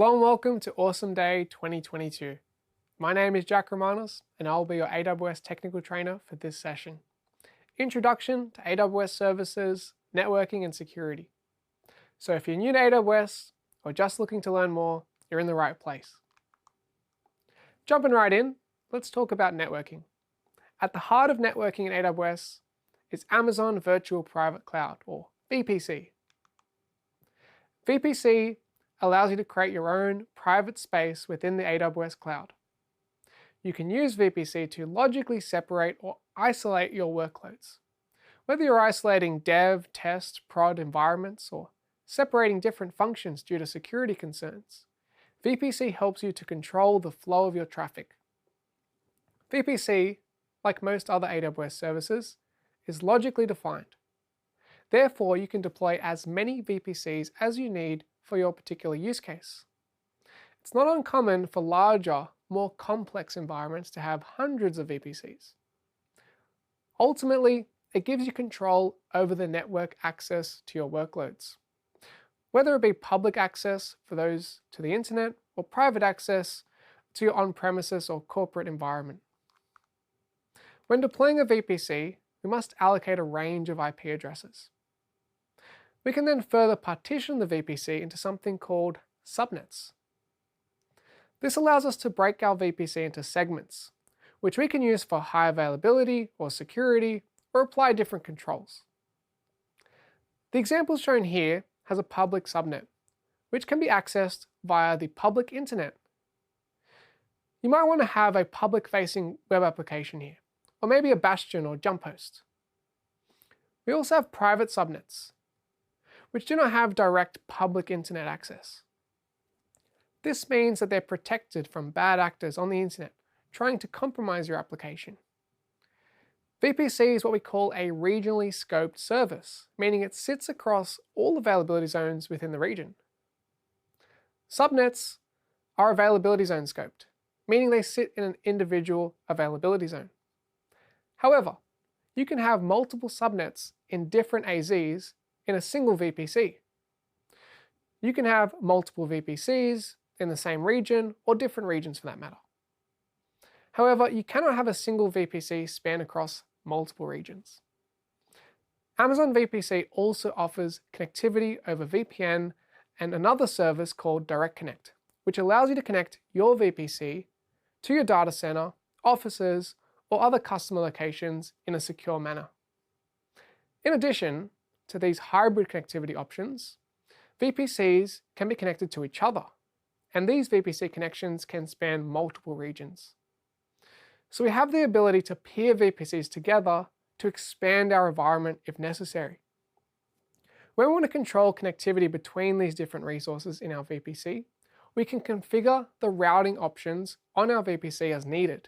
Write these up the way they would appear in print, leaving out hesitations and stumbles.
Hello and welcome to Awesome Day 2022. My name is Jack Romanos and I'll be your AWS technical trainer for this session. Introduction to AWS services, networking and security. So if you're new to AWS or just looking to learn more, you're in the right place. Jumping right in, let's talk about networking. At the heart of networking in AWS is Amazon Virtual Private Cloud, or VPC. VPC allows you to create your own private space within the AWS cloud. You can use VPC to logically separate or isolate your workloads. Whether you're isolating dev, test, prod environments, or separating different functions due to security concerns, VPC helps you to control the flow of your traffic. VPC, like most other AWS services, is logically defined. Therefore, you can deploy as many VPCs as you need for your particular use case. It's not uncommon for larger, more complex environments to have hundreds of VPCs. Ultimately, it gives you control over the network access to your workloads, whether it be public access for those to the internet or private access to your on-premises or corporate environment. When deploying a VPC, we must allocate a range of IP addresses. We can then further partition the VPC into something called subnets. This allows us to break our VPC into segments, which we can use for high availability or security, or apply different controls. The example shown here has a public subnet, which can be accessed via the public internet. You might want to have a public-facing web application here, or maybe a bastion or jump host. We also have private subnets, which do not have direct public internet access. This means that they're protected from bad actors on the internet trying to compromise your application. VPC is what we call a regionally scoped service, meaning it sits across all availability zones within the region. Subnets are availability zone scoped, meaning they sit in an individual availability zone. However, you can have multiple subnets in different AZs in a single VPC. You can have multiple VPCs in the same region or different regions for that matter. However, you cannot have a single VPC span across multiple regions. Amazon VPC also offers connectivity over VPN and another service called Direct Connect, which allows you to connect your VPC to your data center, offices, or other customer locations in a secure manner. In addition to these hybrid connectivity options, VPCs can be connected to each other, and these VPC connections can span multiple regions. So we have the ability to peer VPCs together to expand our environment if necessary. When we want to control connectivity between these different resources in our VPC, we can configure the routing options on our VPC as needed.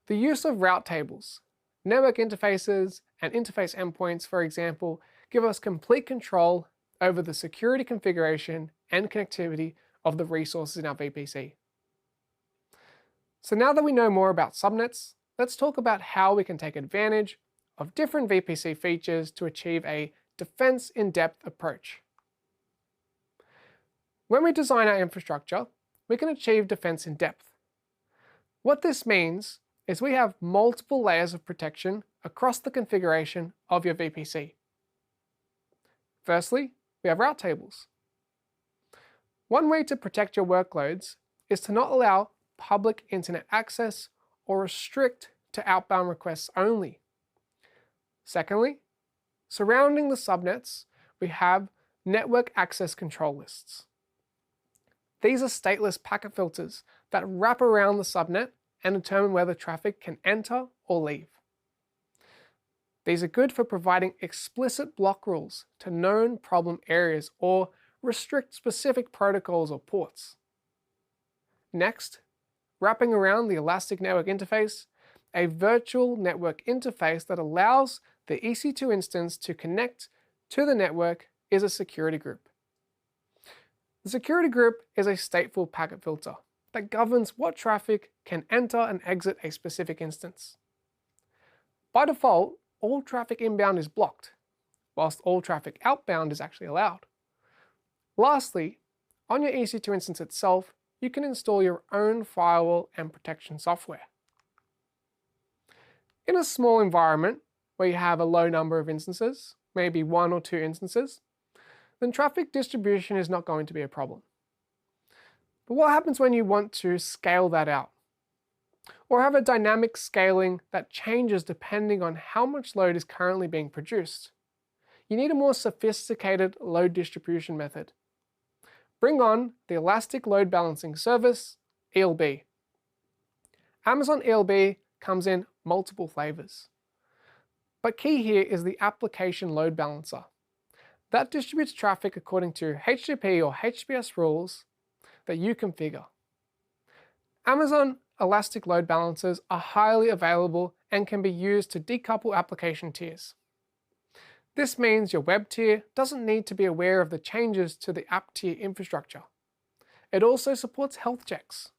The use of route tables, network interfaces, and interface endpoints, for example, give us complete control over the security configuration and connectivity of the resources in our VPC. So now that we know more about subnets, let's talk about how we can take advantage of different VPC features to achieve a defense-in-depth approach. When we design our infrastructure, we can achieve defense in depth. What this means is we have multiple layers of protection across the configuration of your VPC. Firstly, we have route tables. One way to protect your workloads is to not allow public internet access or restrict to outbound requests only. Secondly, surrounding the subnets, we have network access control lists. These are stateless packet filters that wrap around the subnet and determine whether traffic can enter or leave. These are good for providing explicit block rules to known problem areas or restrict specific protocols or ports. Next, wrapping around the Elastic Network Interface, a virtual network interface that allows the EC2 instance to connect to the network is a security group. The security group is a stateful packet filter that governs what traffic can enter and exit a specific instance. By default, all traffic inbound is blocked, whilst all traffic outbound is actually allowed. Lastly, on your EC2 instance itself, you can install your own firewall and protection software. In a small environment where you have a low number of instances, maybe 1 or 2 instances, then traffic distribution is not going to be a problem. But what happens when you want to scale that out? Or have a dynamic scaling that changes depending on how much load is currently being produced? You need a more sophisticated load distribution method. Bring on the Elastic Load Balancing Service, ELB. Amazon ELB comes in multiple flavors. But key here is the application load balancer. That distributes traffic according to HTTP or HTTPS rules that you configure. Amazon Elastic Load Balancers are highly available and can be used to decouple application tiers. This means your web tier doesn't need to be aware of the changes to the app tier infrastructure. It also supports health checks.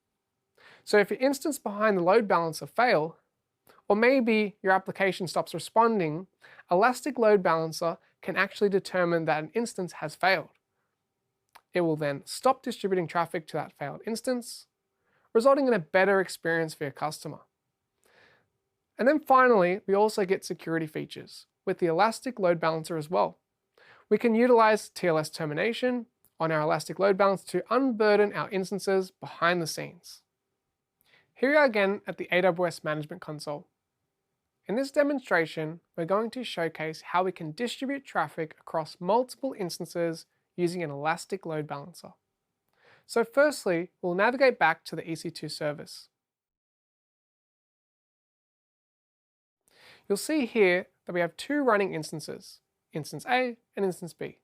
So if your instance behind the load balancer fail, or maybe your application stops responding, Elastic Load Balancer can actually determine that an instance has failed. It will then stop distributing traffic to that failed instance, resulting in a better experience for your customer. And then finally, we also get security features with the Elastic Load Balancer as well. We can utilize TLS termination on our Elastic Load Balancer to unburden our instances behind the scenes. Here we are again at the AWS Management Console. In this demonstration, we're going to showcase how we can distribute traffic across multiple instances using an Elastic Load Balancer. So firstly, we'll navigate back to the EC2 service. You'll see here that we have 2 running instances, instance A and instance B.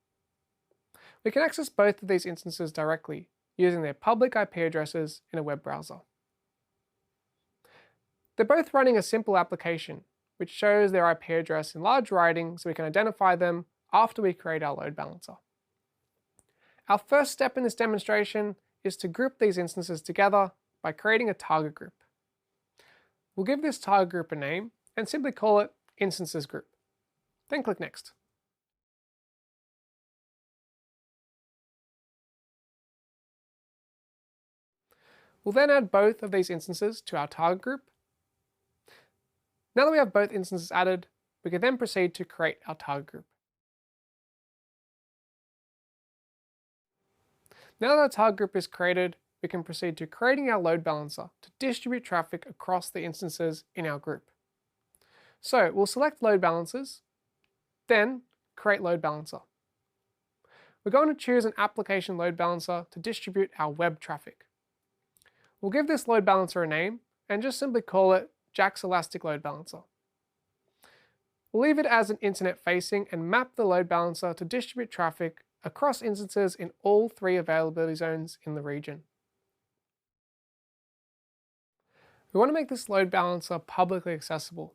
We can access both of these instances directly using their public IP addresses in a web browser. They're both running a simple application, which shows their IP address in large writing so we can identify them after we create our load balancer. Our first step in this demonstration is to group these instances together by creating a target group. We'll give this target group a name and simply call it Instances Group. Then click Next. We'll then add both of these instances to our target group. Now that we have both instances added, we can then proceed to create our target group. Now that our target group is created, we can proceed to creating our load balancer to distribute traffic across the instances in our group. So we'll select load balancers, then create load balancer. We're going to choose an application load balancer to distribute our web traffic. We'll give this load balancer a name and just simply call it Jack's Elastic Load Balancer. We'll leave it as an internet facing and map the load balancer to distribute traffic across instances in all 3 availability zones in the region. We want to make this load balancer publicly accessible.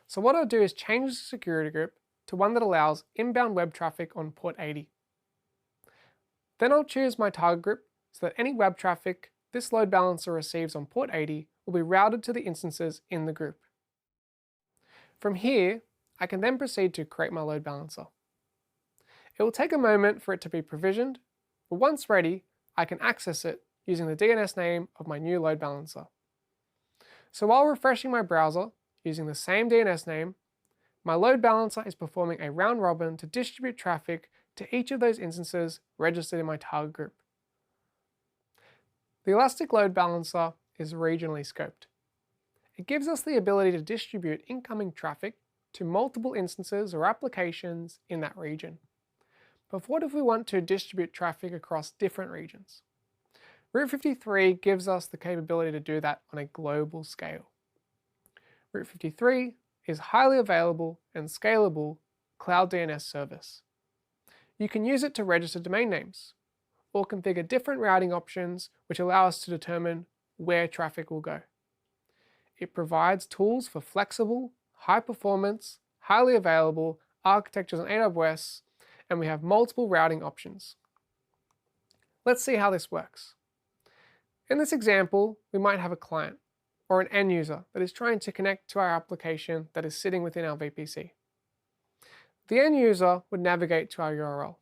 So what I'll do is change the security group to one that allows inbound web traffic on port 80. Then I'll choose my target group so that any web traffic this load balancer receives on port 80 will be routed to the instances in the group. From here, I can then proceed to create my load balancer. It will take a moment for it to be provisioned, but once ready, I can access it using the DNS name of my new load balancer. So while refreshing my browser using the same DNS name, my load balancer is performing a round robin to distribute traffic to each of those instances registered in my target group. The Elastic Load Balancer is regionally scoped. It gives us the ability to distribute incoming traffic to multiple instances or applications in that region. But what if we want to distribute traffic across different regions? Route 53 gives us the capability to do that on a global scale. Route 53 is highly available and scalable cloud DNS service. You can use it to register domain names, or configure different routing options which allow us to determine where traffic will go. It provides tools for flexible, high performance, highly available architectures on AWS, and we have multiple routing options. Let's see how this works. In this example, we might have a client or an end user that is trying to connect to our application that is sitting within our VPC. The end user would navigate to our URL.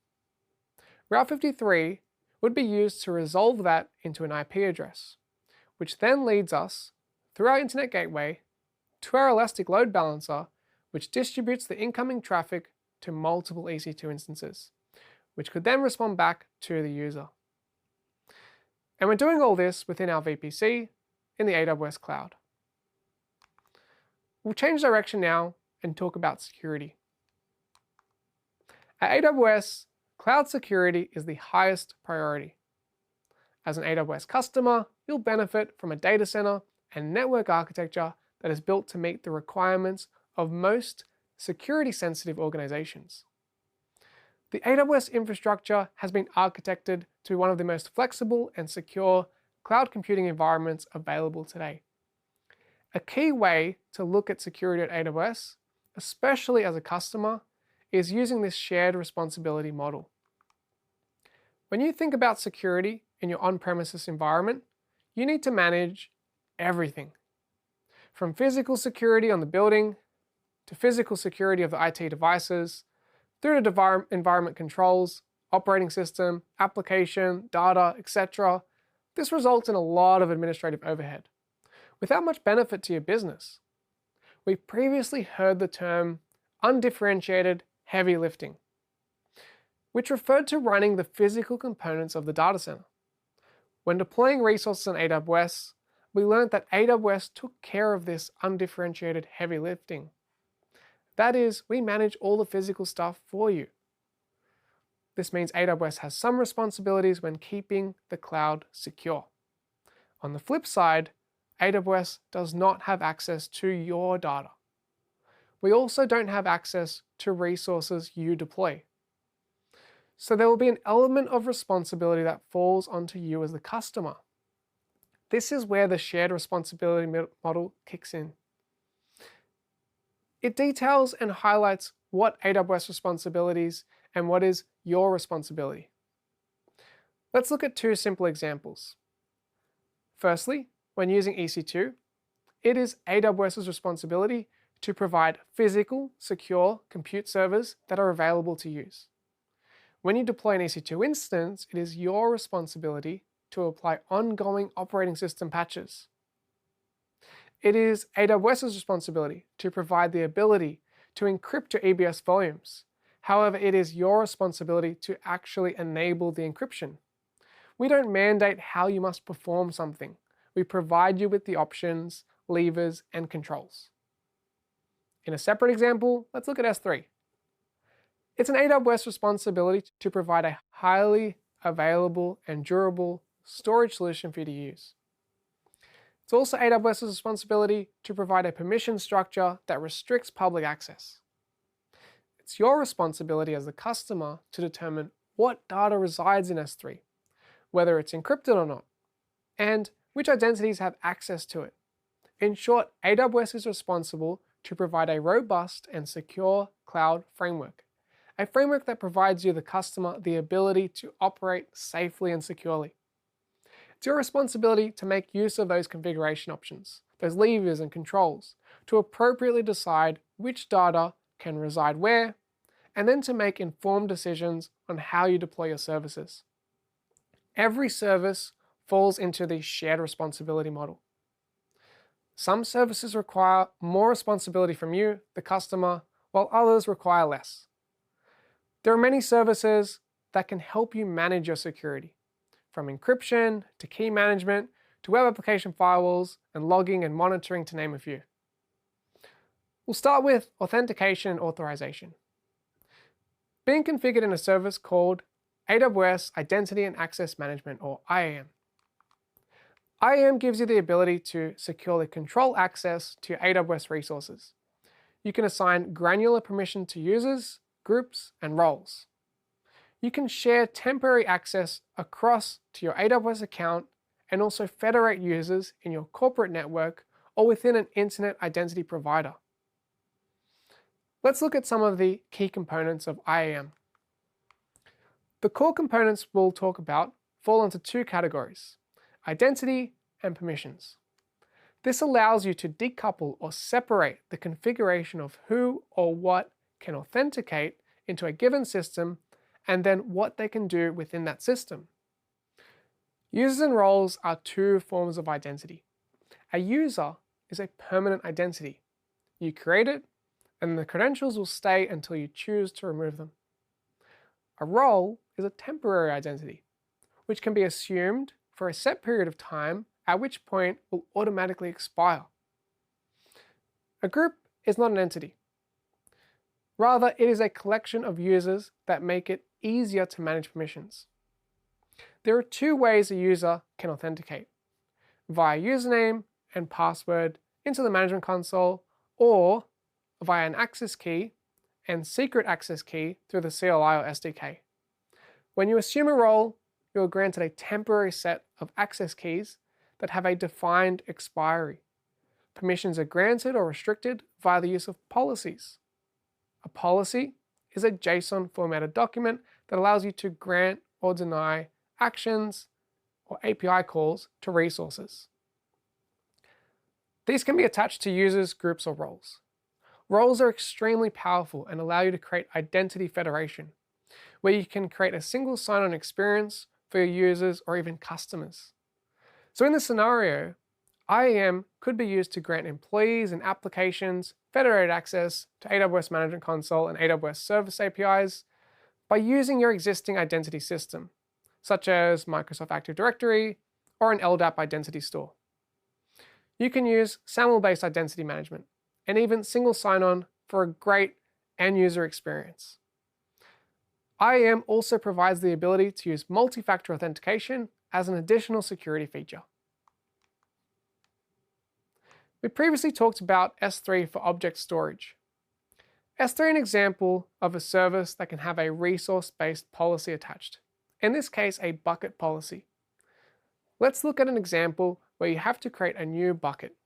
Route 53 would be used to resolve that into an IP address, which then leads us, through our internet gateway, to our elastic load balancer, which distributes the incoming traffic to multiple EC2 instances, which could then respond back to the user. And we're doing all this within our VPC in the AWS cloud. We'll change direction now and talk about security. At AWS, cloud security is the highest priority. As an AWS customer, you'll benefit from a data center and network architecture that is built to meet the requirements of most security-sensitive organizations. The AWS infrastructure has been architected to be one of the most flexible and secure cloud computing environments available today. A key way to look at security at AWS, especially as a customer, is using this shared responsibility model. When you think about security in your on-premises environment, you need to manage everything. From physical security on the building, to physical security of the IT devices, through to environment controls, operating system, application, data, etc. This results in a lot of administrative overhead, without much benefit to your business. We've previously heard the term undifferentiated heavy lifting, which referred to running the physical components of the data center. When deploying resources on AWS, we learned that AWS took care of this undifferentiated heavy lifting. That is, we manage all the physical stuff for you. This means AWS has some responsibilities when keeping the cloud secure. On the flip side, AWS does not have access to your data. We also don't have access to resources you deploy. So there will be an element of responsibility that falls onto you as the customer. This is where the shared responsibility model kicks in. It details and highlights what AWS responsibilities and what is your responsibility. Let's look at two simple examples. Firstly, when using EC2, it is AWS's responsibility to provide physical, secure compute servers that are available to use. When you deploy an EC2 instance, it is your responsibility to apply ongoing operating system patches. It is AWS's responsibility to provide the ability to encrypt your EBS volumes. However, it is your responsibility to actually enable the encryption. We don't mandate how you must perform something. We provide you with the options, levers, and controls. In a separate example, let's look at S3. It's an AWS responsibility to provide a highly available and durable storage solution for you to use. It's also AWS's responsibility to provide a permission structure that restricts public access. It's your responsibility as the customer to determine what data resides in S3, whether it's encrypted or not, and which identities have access to it. In short, AWS is responsible to provide a robust and secure cloud framework, a framework that provides you, the customer, the ability to operate safely and securely. It's your responsibility to make use of those configuration options, those levers and controls, to appropriately decide which data can reside where, and then to make informed decisions on how you deploy your services. Every service falls into the shared responsibility model. Some services require more responsibility from you, the customer, while others require less. There are many services that can help you manage your security, from encryption to key management to web application firewalls and logging and monitoring, to name a few. We'll start with authentication and authorization. Being configured in a service called AWS Identity and Access Management, or IAM. IAM gives you the ability to securely control access to your AWS resources. You can assign granular permission to users, groups, and roles. You can share temporary access across to your AWS account and also federate users in your corporate network or within an internet identity provider. Let's look at some of the key components of IAM. The core components we'll talk about fall into two categories: identity and permissions. This allows you to decouple or separate the configuration of who or what can authenticate into a given system and then what they can do within that system. Users and roles are two forms of identity. A user is a permanent identity. You create it, and the credentials will stay until you choose to remove them. A role is a temporary identity, which can be assumed for a set period of time, at which point will automatically expire. A group is not an entity. Rather, it is a collection of users that make it easier to manage permissions. There are two ways a user can authenticate: via username and password into the management console, or via an access key and secret access key through the CLI or SDK. When you assume a role, you are granted a temporary set of access keys that have a defined expiry. Permissions are granted or restricted via the use of policies. A policy is a JSON formatted document that allows you to grant or deny actions or API calls to resources. These can be attached to users, groups, or roles. Roles are extremely powerful and allow you to create identity federation, where you can create a single sign-on experience for your users or even customers. So in this scenario, IAM could be used to grant employees and applications federated access to AWS Management Console and AWS Service APIs by using your existing identity system, such as Microsoft Active Directory or an LDAP identity store. You can use SAML-based identity management and even single sign-on for a great end-user experience. IAM also provides the ability to use multi-factor authentication as an additional security feature. We previously talked about S3 for object storage. S3 is an example of a service that can have a resource-based policy attached, in this case a bucket policy. Let's look at an example where you have to create a new bucket.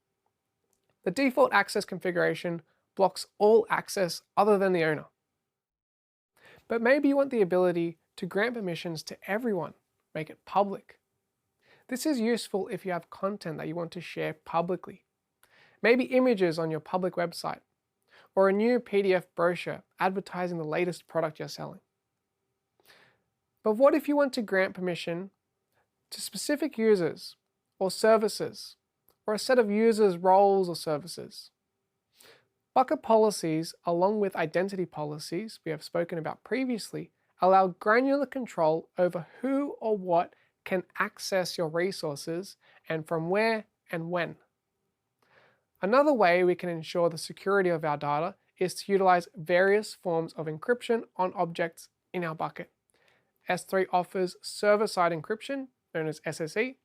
The default access configuration blocks all access other than the owner. But maybe you want the ability to grant permissions to everyone, make it public. This is useful if you have content that you want to share publicly. Maybe images on your public website, or a new PDF brochure advertising the latest product you're selling. But what if you want to grant permission to specific users or services, or a set of users, roles, or services? Bucket policies, along with identity policies we have spoken about previously, allow granular control over who or what can access your resources and from where and when. Another way we can ensure the security of our data is to utilize various forms of encryption on objects in our bucket. S3 offers server-side encryption, known as SSE,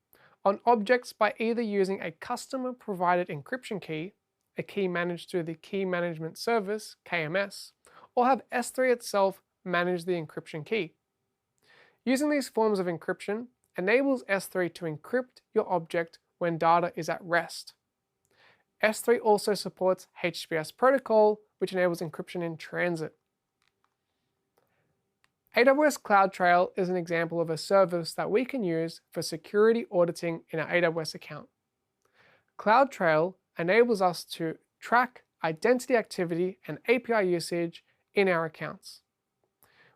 on objects by either using a customer-provided encryption key, a key managed through the Key Management Service, KMS, or have S3 itself manage the encryption key. Using these forms of encryption enables S3 to encrypt your object when data is at rest. S3 also supports HTTPS protocol, which enables encryption in transit. AWS CloudTrail is an example of a service that we can use for security auditing in our AWS account. CloudTrail enables us to track identity activity and API usage in our accounts.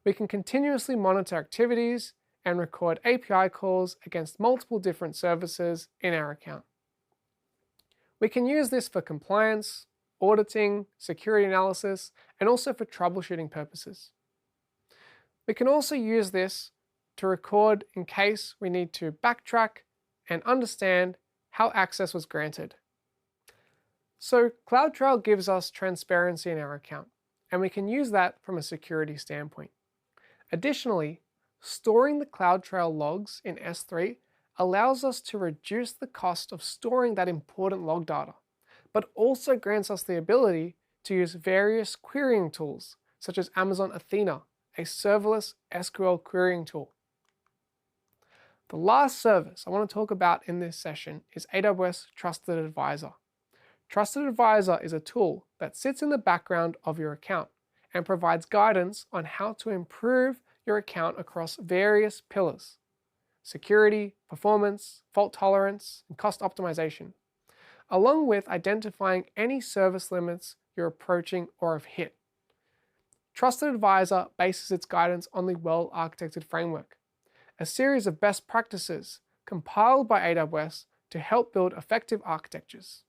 We can continuously monitor activities and record API calls against multiple different services in our account. We can use this for compliance, auditing, security analysis, and also for troubleshooting purposes. We can also use this to record in case we need to backtrack and understand how access was granted. So CloudTrail gives us transparency in our account, and we can use that from a security standpoint. Additionally, storing the CloudTrail logs in S3 allows us to reduce the cost of storing that important log data, but also grants us the ability to use various querying tools, such as Amazon Athena, a serverless SQL querying tool. The last service I want to talk about in this session is AWS Trusted Advisor. Trusted Advisor is a tool that sits in the background of your account and provides guidance on how to improve your account across various pillars: security, performance, fault tolerance, and cost optimization, along with identifying any service limits you're approaching or have hit. Trusted Advisor bases its guidance on the well-architected framework, a series of best practices compiled by AWS to help build effective architectures.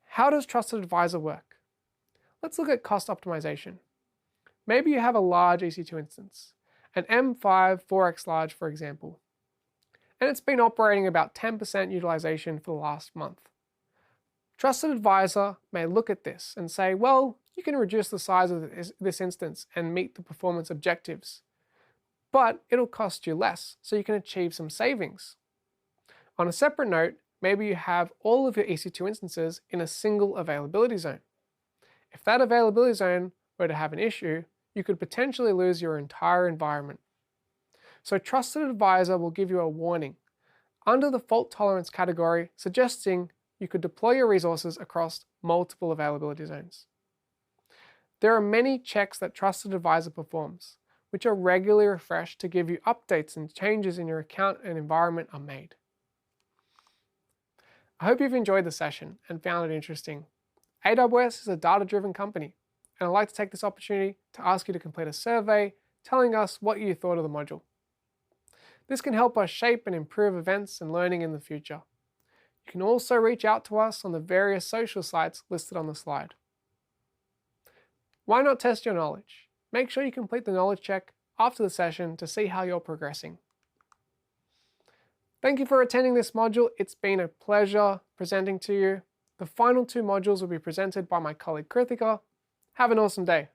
How does Trusted Advisor work? Let's look at cost optimization. Maybe you have a large EC2 instance, an M5 4x large for example, and it's been operating about 10% utilization for the last month. Trusted Advisor may look at this and say, well, you can reduce the size of this instance and meet the performance objectives, but it'll cost you less, so you can achieve some savings. On a separate note, maybe you have all of your EC2 instances in a single availability zone. If that availability zone were to have an issue, you could potentially lose your entire environment. So Trusted Advisor will give you a warning under the fault tolerance category, suggesting you could deploy your resources across multiple availability zones. There are many checks that Trusted Advisor performs, which are regularly refreshed to give you updates and changes in your account and environment are made. I hope you've enjoyed the session and found it interesting. AWS is a data-driven company, and I'd like to take this opportunity to ask you to complete a survey telling us what you thought of the module. This can help us shape and improve events and learning in the future. You can also reach out to us on the various social sites listed on the slide. Why not test your knowledge? Make sure you complete the knowledge check after the session to see how you're progressing. Thank you for attending this module. It's been a pleasure presenting to you. The final two modules will be presented by my colleague Kritika. Have an awesome day.